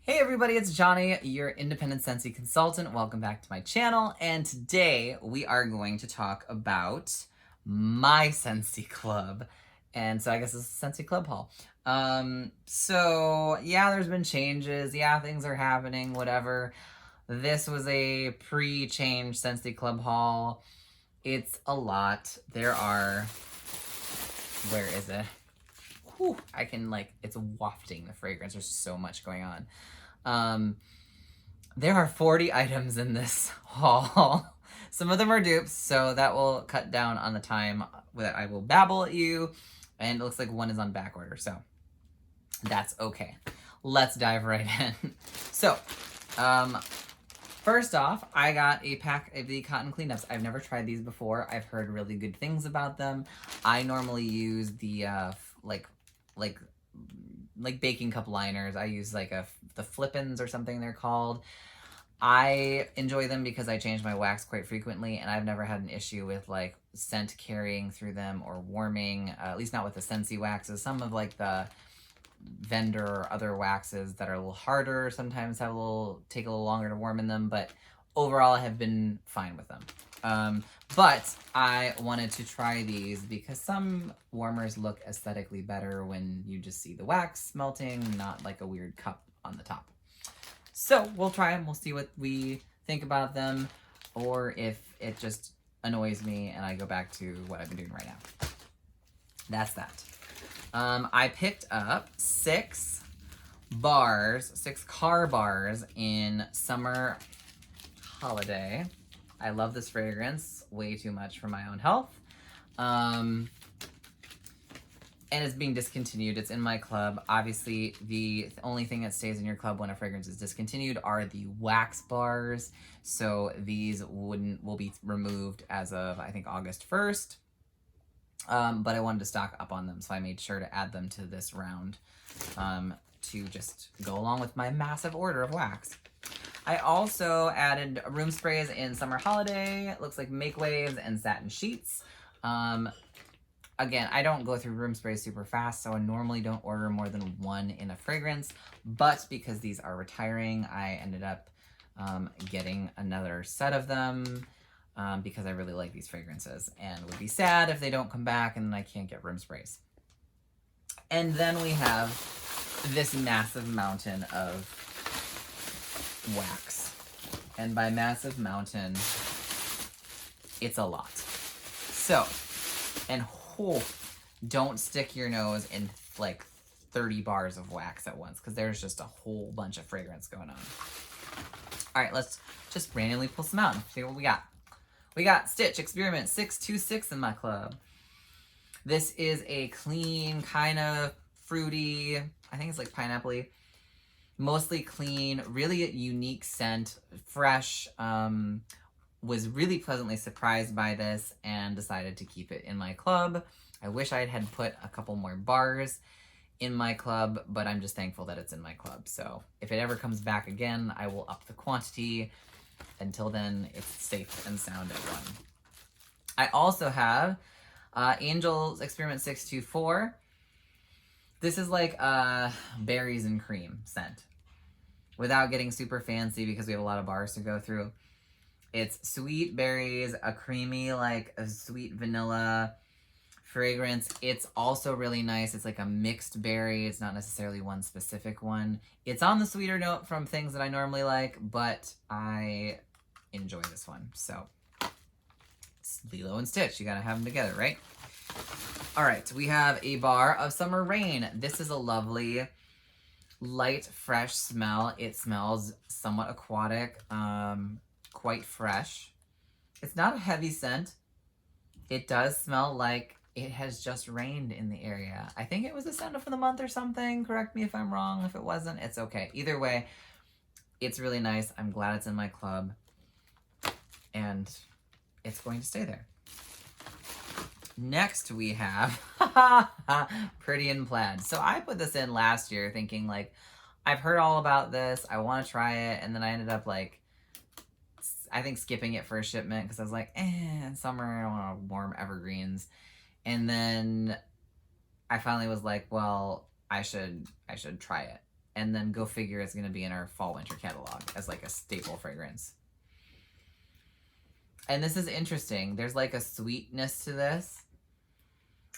Hey everybody, it's Johnny, your independent Scentsy consultant. Welcome back to my channel, and today we are going to talk about my Scentsy Club. And so I guess it's a Scentsy Club haul. So yeah, there's been changes. Yeah, things are happening, whatever. This was a pre-change Scentsy Club haul. It's a lot. There are, where is it? Whew, I can it's wafting the fragrance. There's so much going on. There are 40 items in this haul. Some of them are dupes, so that will cut down on the time that I will babble at you. And it looks like one is on back order, so that's okay. Let's dive right in. So, first off, I got a pack of the cotton cleanups. I've never tried these before. I've heard really good things about them. I normally use the like baking cup liners. I use the flip-ins or something they're called. I enjoy them because I change my wax quite frequently, and I've never had an issue with scent carrying through them or warming, at least not with the Scentsy waxes. Some of the vendor or other waxes that are a little harder sometimes take a little longer to warm in them, but overall I have been fine with them. But I wanted to try these because some warmers look aesthetically better when you just see the wax melting, not like a weird cup on the top. So we'll try them. We'll see what we think about them, or if it just annoys me and I go back to what I've been doing right now. That's that. I picked up 6 car bars in Summer Holiday. I love this fragrance way too much for my own health. And it's being discontinued. It's in my club. Obviously, the only thing that stays in your club when a fragrance is discontinued are the wax bars. So these will be removed as of, I think, August 1st. But I wanted to stock up on them, so I made sure to add them to this round to just go along with my massive order of wax. I also added room sprays in Summer Holiday. It looks like Make Waves and Satin Sheets. Again, I don't go through room sprays super fast, so I normally don't order more than 1 in a fragrance. But because these are retiring, I ended up getting another set of them because I really like these fragrances and would be sad if they don't come back and I can't get room sprays. And then we have this massive mountain of wax. And by massive mountain, it's a lot. So, and don't stick your nose in 30 bars of wax at once, because there's just a whole bunch of fragrance going on. All right, let's just randomly pull some out and see what we got. We got Stitch Experiment 626 in my club. This is a clean, kind of fruity, I think it's like pineapple-y, mostly clean, really unique scent, fresh. Was really pleasantly surprised by this and decided to keep it in my club. I wish I had put a couple more bars in my club, but I'm just thankful that it's in my club. So if it ever comes back again, I will up the quantity. Until then, it's safe and sound at 1. I also have Angel's Experiment 624. This is like a berries and cream scent, without getting super fancy because we have a lot of bars to go through. It's sweet berries, a creamy, a sweet vanilla fragrance. It's also really nice. It's like a mixed berry. It's not necessarily one specific one. It's on the sweeter note from things that I normally like, but I enjoy this one. So, Lilo and Stitch, you gotta have them together, right? All right, we have a bar of Summer Rain. This is a lovely, light, fresh smell. It smells somewhat aquatic, quite fresh. It's not a heavy scent. It does smell like it has just rained in the area. I think it was a scent of the month or something. Correct me if I'm wrong. If it wasn't, it's okay. Either way, it's really nice. I'm glad it's in my club. And it's going to stay there. Next we have Pretty in Plaid. So I put this in last year thinking I've heard all about this. I want to try it. And then I ended up I think skipping it for a shipment because I was like, summer, I don't want to warm evergreens. And then I finally was like, well, I should try it. and then go figure it's going to be in our fall winter catalog as like a staple fragrance. And this is interesting. There's like a sweetness to this.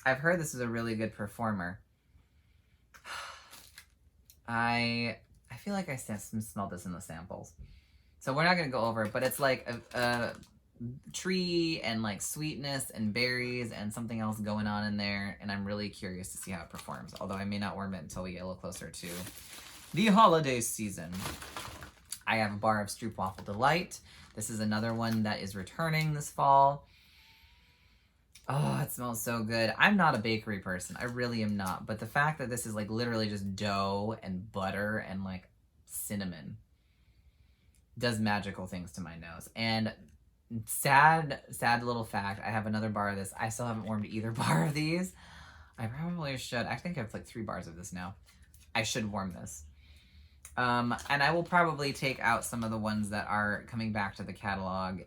I've heard this is a really good performer. I feel like I smelled this in the samples. So we're not going to go over it, but it's like a tree and like sweetness and berries and something else going on in there. And I'm really curious to see how it performs. Although I may not warm it until we get a little closer to the holiday season. I have a bar of Stroopwafel Delight. This is another one that is returning this fall. Oh, it smells so good. I'm not a bakery person. I really am not. But the fact that this is like literally just dough and butter and like cinnamon does magical things to my nose. And sad little fact, I have another bar of this. I still haven't warmed either bar of these. I probably should. I think I have like 3 bars of this now. I should warm this. And I will probably take out some of the ones that are coming back to the catalog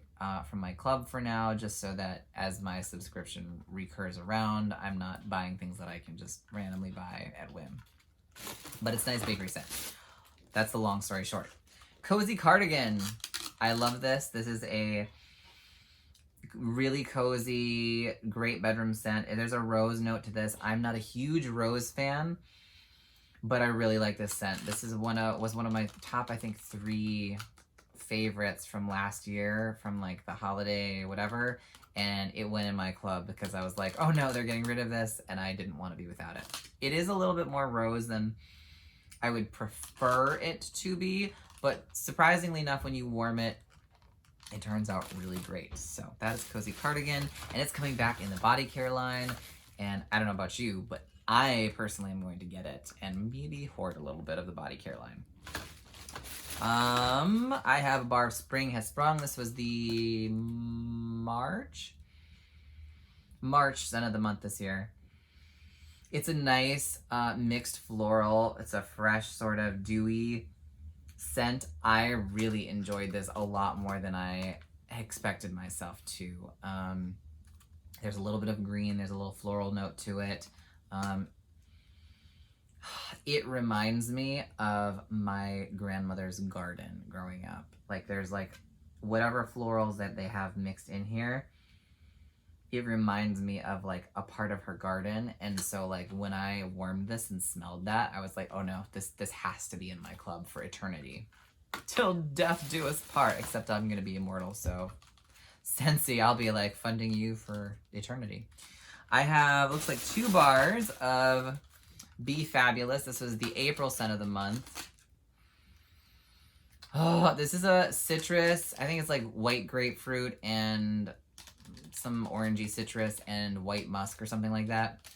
from my club for now, just so that as my subscription recurs around, I'm not buying things that I can just randomly buy at whim. But it's nice bakery scent. That's the long story short. Cozy Cardigan. I love this. This is a really cozy, great bedroom scent. There's a rose note to this. I'm not a huge rose fan, but I really like this scent. This is was one of my top, I think, 3 favorites from last year, from like the holiday whatever, and it went in my club because I was like, oh no, they're getting rid of this, and I didn't want to be without it. It is a little bit more rose than I would prefer it to be, but surprisingly enough, when you warm it, it turns out really great. So that is Cozy Cardigan, and it's coming back in the body care line, and I don't know about you, but I personally am going to get it and maybe hoard a little bit of the body care line. I have a bar of Spring Has Sprung. This was the March scent of the month this year. It's a nice mixed floral. It's a fresh sort of dewy scent. I really enjoyed this a lot more than I expected myself to. There's a little bit of green. There's a little floral note to it. It reminds me of my grandmother's garden growing up. Like there's like whatever florals that they have mixed in here, it reminds me of like a part of her garden. And so like when I warmed this and smelled that, I was like, oh no, this has to be in my club for eternity. Till death do us part, except I'm gonna be immortal, so Scentsy, I'll be like funding you for eternity. I have, looks like 2 bars of Be Fabulous. This was the April scent of the month. Oh, this is a citrus. I think it's like white grapefruit and some orangey citrus and white musk or something like that.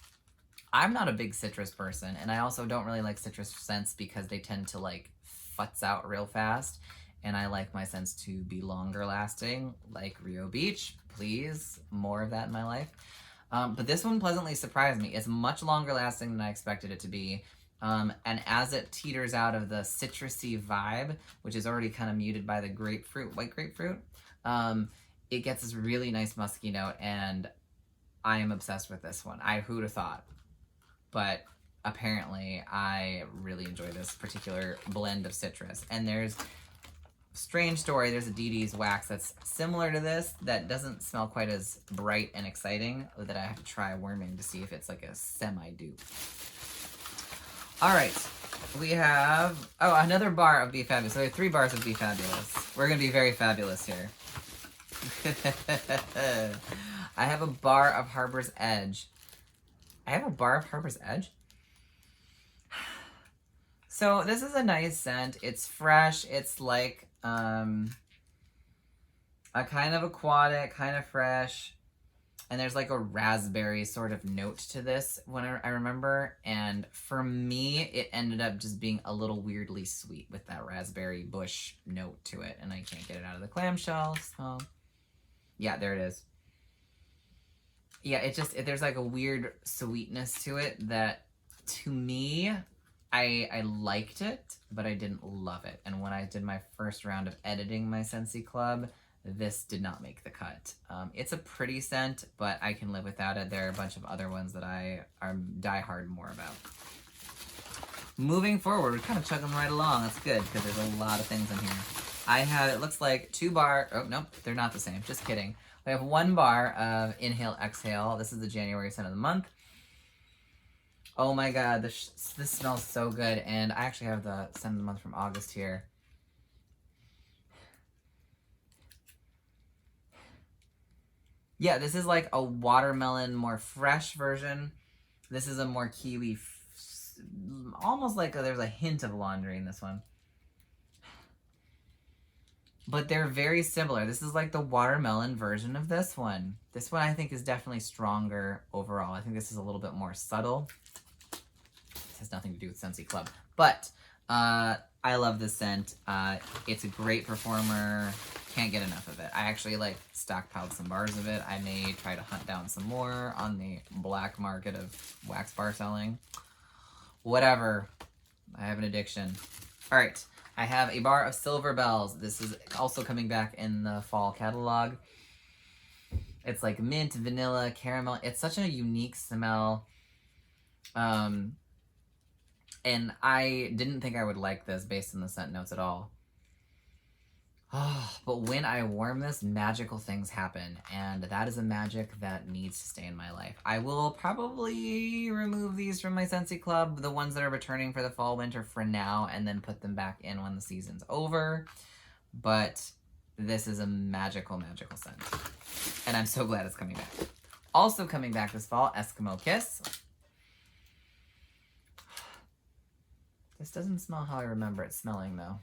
I'm not a big citrus person, and I also don't really like citrus scents because they tend to like futz out real fast, and I like my scents to be longer lasting, like Rio Beach. Please, more of that in my life. But this one pleasantly surprised me. It's much longer lasting than I expected it to be. And as it teeters out of the citrusy vibe, which is already kind of muted by the grapefruit, white grapefruit, it gets this really nice musky note, and I am obsessed with this one. Who'd have thought? But apparently I really enjoy this particular blend of citrus. And there's strange story, there's a DD's wax that's similar to this that doesn't smell quite as bright and exciting, that I have to try warming to see if it's like a semi-dupe. All right, we have, another bar of Be Fabulous. So we have 3 bars of Be Fabulous. We're gonna be very fabulous here. I have a bar of Harbor's Edge. I have a bar of Harbor's Edge? So this is a nice scent. It's fresh. It's like a kind of aquatic, kind of fresh. And there's like a raspberry sort of note to this when I remember. And for me, it ended up just being a little weirdly sweet with that raspberry bush note to it. And I can't get it out of the clamshell. So yeah, there it is. Yeah, there's like a weird sweetness to it that, to me, I liked it, but I didn't love it. And when I did my first round of editing my Scentsy Club, this did not make the cut. It's a pretty scent, but I can live without it. There are a bunch of other ones that I are diehard more about. moving forward, we're kind of chugging right along. That's good, because there's a lot of things in here. I have, it looks like 2 bar, oh, nope, they're not the same, just kidding. We have 1 bar of Inhale Exhale. This is the January scent of the month. Oh my god, this smells so good, and I actually have the scent of the month from August here. Yeah, this is like a watermelon, more fresh version. This is a more kiwi, almost like there's a hint of laundry in this one. But they're very similar. This is like the watermelon version of this one. This one I think is definitely stronger overall. I think this is a little bit more subtle. This has nothing to do with Scentsy Club. But I love this scent. It's a great performer. Can't get enough of it. I actually like stockpiled some bars of it. I may try to hunt down some more on the black market of wax bar selling. Whatever. I have an addiction. All right. I have a bar of Silver Bells. This is also coming back in the fall catalog. It's like mint, vanilla, caramel. It's such a unique smell. And I didn't think I would like this based on the scent notes at all. Oh, but when I warm this, magical things happen, and that is a magic that needs to stay in my life. I will probably remove these from my Scentsy Club, the ones that are returning for the fall, winter for now, and then put them back in when the season's over. But this is a magical, magical scent, and I'm so glad it's coming back. Also coming back this fall, Eskimo Kiss. This doesn't smell how I remember it smelling, though.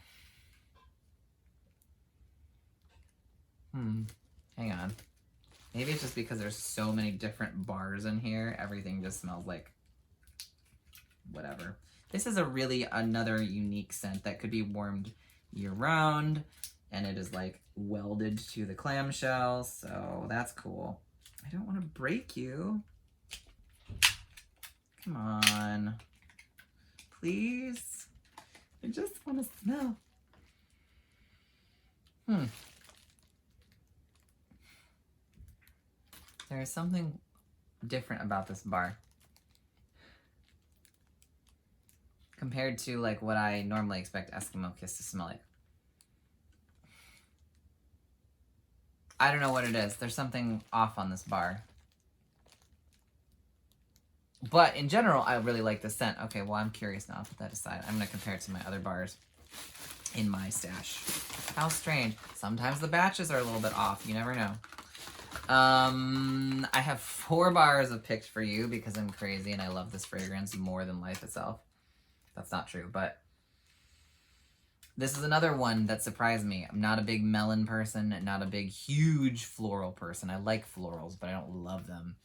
Hang on. Maybe it's just because there's so many different bars in here. Everything just smells like whatever. This is another unique scent that could be warmed year-round, and it is like welded to the clamshell, so that's cool. I don't want to break you. Come on. Please. I just want to smell. There is something different about this bar compared to like what I normally expect Eskimo Kiss to smell like. I don't know what it is. There's something off on this bar. But in general, I really like the scent. Okay, well, I'm curious now. I'll put that aside. I'm going to compare it to my other bars in my stash. How strange. Sometimes the batches are a little bit off. You never know. I have 4 bars of picked for you because I'm crazy and I love this fragrance more than life itself. That's not true, but this is another one that surprised me. I'm not a big melon person, not a big, huge floral person. I like florals, but I don't love them.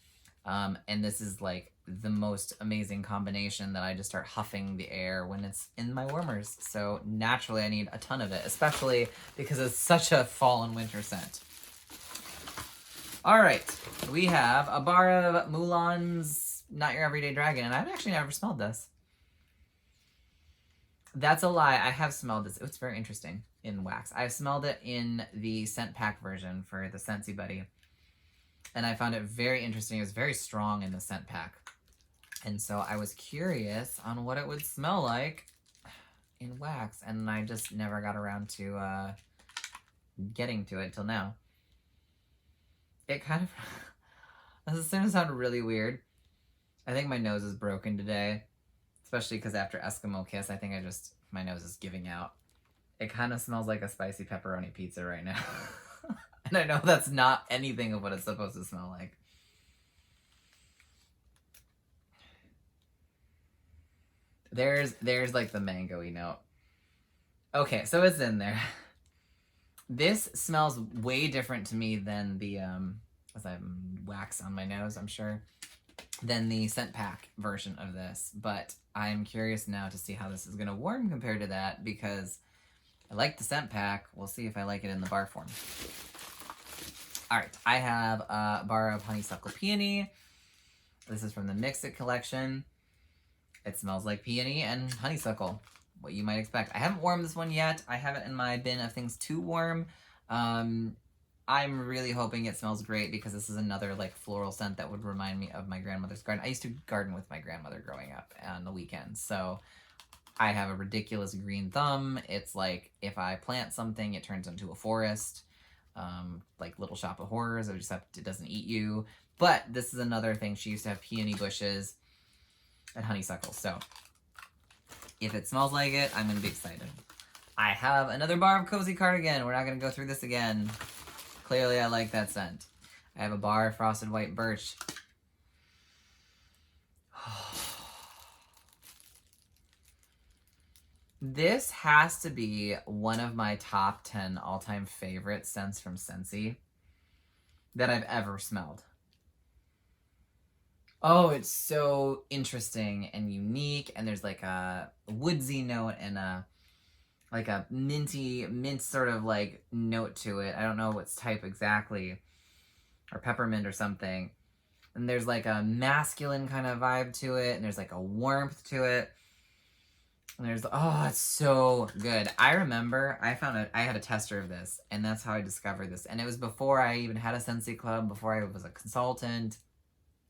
And this is like the most amazing combination that I just start huffing the air when it's in my warmers. So naturally I need a ton of it, especially because it's such a fall and winter scent. All right, we have a bar of Mulan's Not Your Everyday Dragon, and I've actually never smelled this. That's a lie. I have smelled this. It's very interesting in wax. I've smelled it in the scent pack version for the Scentsy Buddy, and I found it very interesting. It was very strong in the scent pack, and so I was curious on what it would smell like in wax, and I just never got around to getting to it till now. It kind of, this is going to sound really weird. I think my nose is broken today, especially because after Eskimo Kiss, I think my nose is giving out. It kind of smells like a spicy pepperoni pizza right now. And I know that's not anything of what it's supposed to smell like. There's like the mango-y note. Okay, so it's in there. This smells way different to me than the, as I have wax on my nose, I'm sure, than the scent pack version of this. But I'm curious now to see how this is going to warm compared to that, because I like the scent pack. We'll see if I like it in the bar form. All right, I have a bar of Honeysuckle Peony. This is from the Mix It collection. It smells like peony and honeysuckle. What you might expect. I haven't warmed this one yet. I have it in my bin of things to warm. I'm really hoping it smells great because this is another like floral scent that would remind me of my grandmother's garden. I used to garden with my grandmother growing up on the weekends, so I have a ridiculous green thumb. It's like if I plant something, it turns into a forest. Like Little Shop of Horrors, except it doesn't eat you. But this is another thing. She used to have peony bushes and honeysuckles. So if it smells like it, I'm going to be excited. I have another bar of Cozy Cardigan. We're not going to go through this again. Clearly, I like that scent. I have a bar of Frosted White Birch. This has to be one of my top 10 all-time favorite scents from Scentsy that I've ever smelled. Oh, it's so interesting and unique, and there's like a woodsy note and like a mint sort of like note to it. I don't know what's type exactly, or peppermint or something. And there's like a masculine kind of vibe to it, and there's like a warmth to it. And there's, oh, it's so good. I remember I had a tester of this, and that's how I discovered this. And it was before I even had a Scentsy Club, before I was a consultant.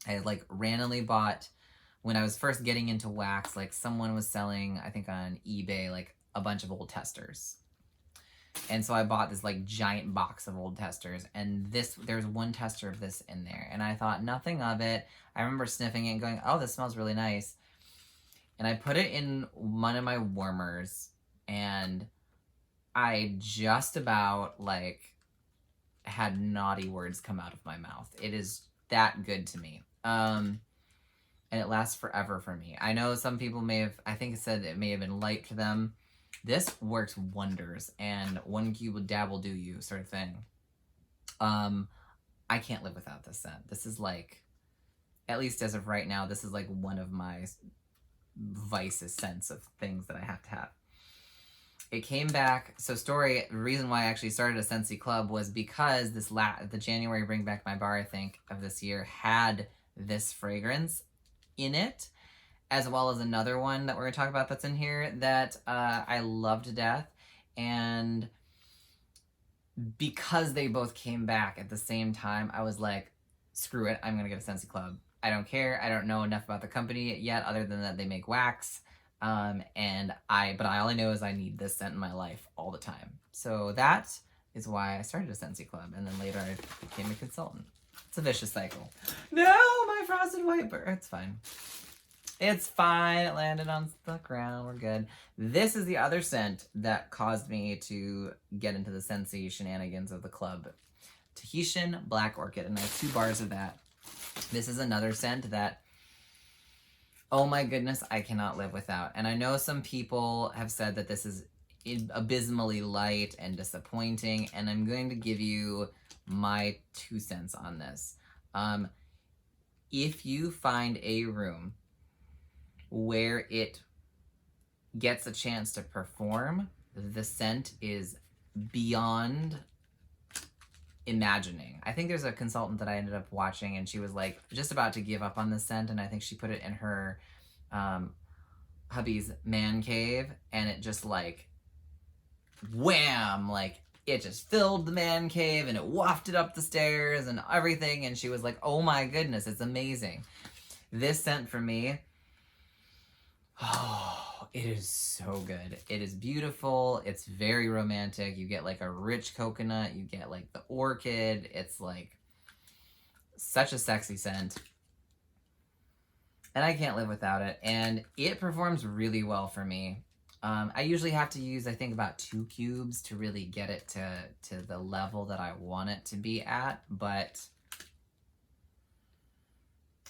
I had like randomly bought, when I was first getting into wax, like someone was selling, I think on eBay, like a bunch of old testers. And so I bought this like giant box of old testers, and there's one tester of this in there, and I thought nothing of it. I remember sniffing it and going, oh, this smells really nice. And I put it in one of my warmers, and I just about like had naughty words come out of my mouth. It is that good to me. And it lasts forever for me. I know some people may have, I think it said it may have been light to them. This works wonders, and one cube will dabble do you sort of thing. I can't live without this scent. This is like, at least as of right now, this is like one of my vices scents of things that I have to have. It came back, so the reason why I actually started a Scentsy Club was because the January Bring Back My Bar, I think, of this year had this fragrance in it, as well as another one that we're going to talk about that's in here that I love to death. And because they both came back at the same time, I was like, screw it, I'm going to get a Scentsy Club. I don't care. I don't know enough about the company yet, other than that they make wax. But all I know is I need this scent in my life all the time. So that is why I started a Scentsy Club, and then later I became a consultant. It's a vicious cycle. No, my Frosted White Birch. It's fine. It's fine. It landed on the ground. We're good. This is the other scent that caused me to get into the Scentsy shenanigans of the club. Tahitian Black Orchid, and I have 2 bars of that. This is another scent that, oh my goodness, I cannot live without. And I know some people have said that this is abysmally light and disappointing, and I'm going to give you my 2 cents on this. If you find a room where it gets a chance to perform, the scent is beyond imagining. I think there's a consultant that I ended up watching, and she was like just about to give up on the scent, and I think she put it in her hubby's man cave, and it just like wham, like it just filled the man cave, and it wafted up the stairs and everything, and she was like, oh my goodness, it's amazing. This scent for me, oh, it is so good. It is beautiful. It's very romantic. You get like a rich coconut. You get like the orchid. It's like such a sexy scent. And I can't live without it. And it performs really well for me. I usually have to use, I think, about 2 cubes to really get it to the level that I want it to be at. But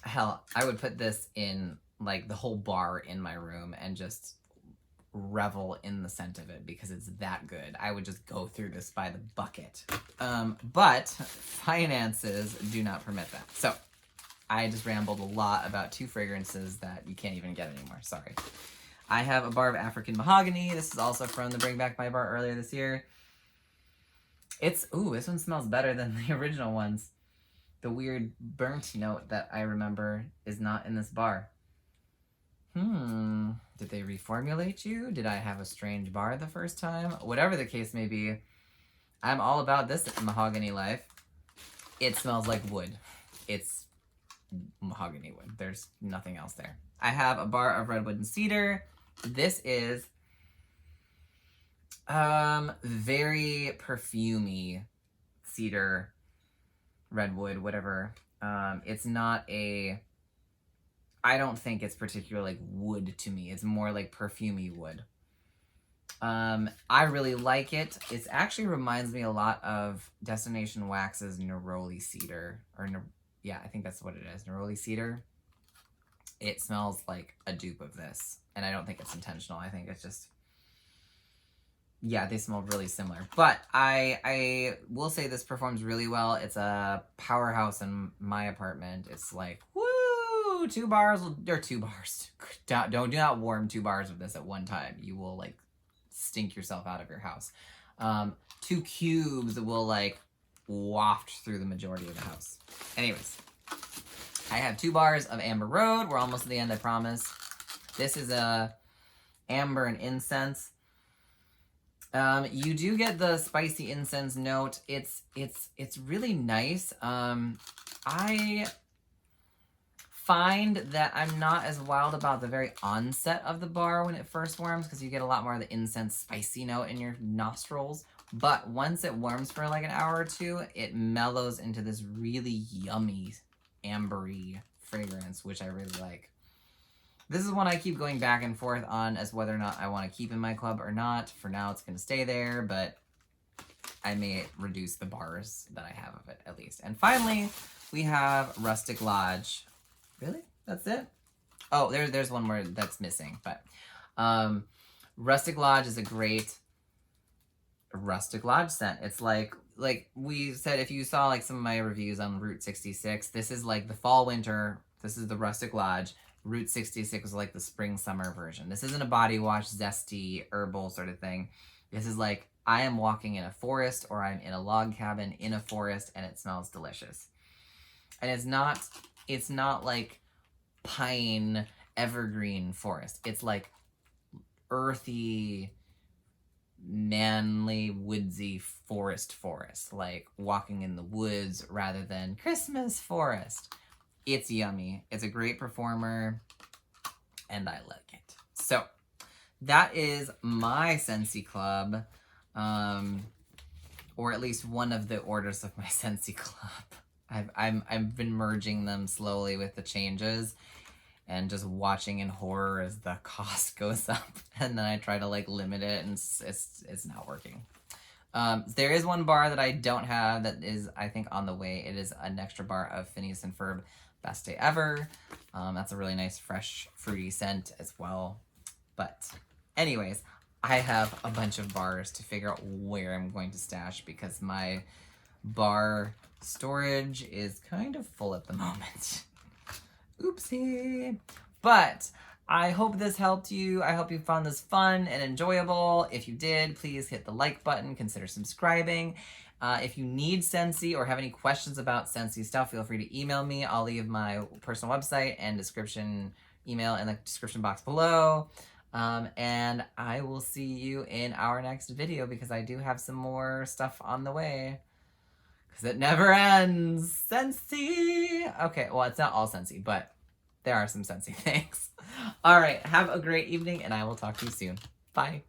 hell, I would put this in like the whole bar in my room and just revel in the scent of it because it's that good. I would just go through this by the bucket. But finances do not permit that. So I just rambled a lot about 2 fragrances that you can't even get anymore. Sorry. I have a bar of African Mahogany. This is also from the Bring Back My Bar earlier this year. This one smells better than the original ones. The weird burnt note that I remember is not in this bar. Did they reformulate you? Did I have a strange bar the first time? Whatever the case may be, I'm all about this mahogany life. It smells like wood. It's mahogany wood. There's nothing else there. I have a bar of red Wooden Cedar. This is very perfumey cedar, redwood, whatever. It's not a, I don't think it's particularly like wood to me. It's more like perfumey wood. I really like it. It actually reminds me a lot of Destination Wax's Neroli Cedar, or yeah, I think that's what it is, Neroli Cedar. It smells like a dupe of this, and I don't think it's intentional. I think it's just, yeah, they smell really similar. But I will say this performs really well. It's a powerhouse in my apartment. It's like, woo, 2 bars, or 2 bars. Do not warm 2 bars of this at one time. You will like stink yourself out of your house. 2 cubes will like waft through the majority of the house. Anyways, I have 2 bars of Amber Road. We're almost at the end, I promise. This is a amber and incense. You do get the spicy incense note. It's really nice. I find that I'm not as wild about the very onset of the bar when it first warms, because you get a lot more of the incense spicy note in your nostrils. But once it warms for like an hour or 2, it mellows into this really yummy ambery fragrance, which I really like. This is one I keep going back and forth on as whether or not I want to keep in my club or not. For now, it's going to stay there, but I may reduce the bars that I have of it, at least. And finally, we have Rustic Lodge. Really? That's it? Oh, there's one more that's missing, but Rustic Lodge is a great Rustic Lodge scent. It's like we said, if you saw like some of my reviews on Route 66, this is like the fall winter. This is the Rustic Lodge. Route 66 was like the spring summer version. This isn't a body wash, zesty, herbal sort of thing. This is like, I am walking in a forest, or I'm in a log cabin in a forest, and it smells delicious. And it's not like pine evergreen forest. It's like earthy, manly, woodsy forest, like walking in the woods rather than Christmas forest. It's yummy. It's a great performer, and I like it. So that is my Scentsy Club, or at least one of the orders of my Scentsy Club. I've been merging them slowly with the changes, and just watching in horror as the cost goes up, and then I try to like limit it, and it's not working. There is one bar that I don't have that is, I think, on the way. It is an extra bar of Phineas and Ferb Best Day Ever. That's a really nice, fresh, fruity scent as well. But anyways, I have a bunch of bars to figure out where I'm going to stash, because my bar storage is kind of full at the moment. Oopsie. But I hope this helped you. I hope you found this fun and enjoyable. If you did, please hit the like button. Consider subscribing. If you need Scentsy or have any questions about Scentsy stuff, feel free to email me. I'll leave my personal website and description email in the description box below. And I will see you in our next video, because I do have some more stuff on the way. Because it never ends. Scentsy! Okay, well, it's not all Scentsy, but there are some Scentsy things. All right, have a great evening, and I will talk to you soon. Bye.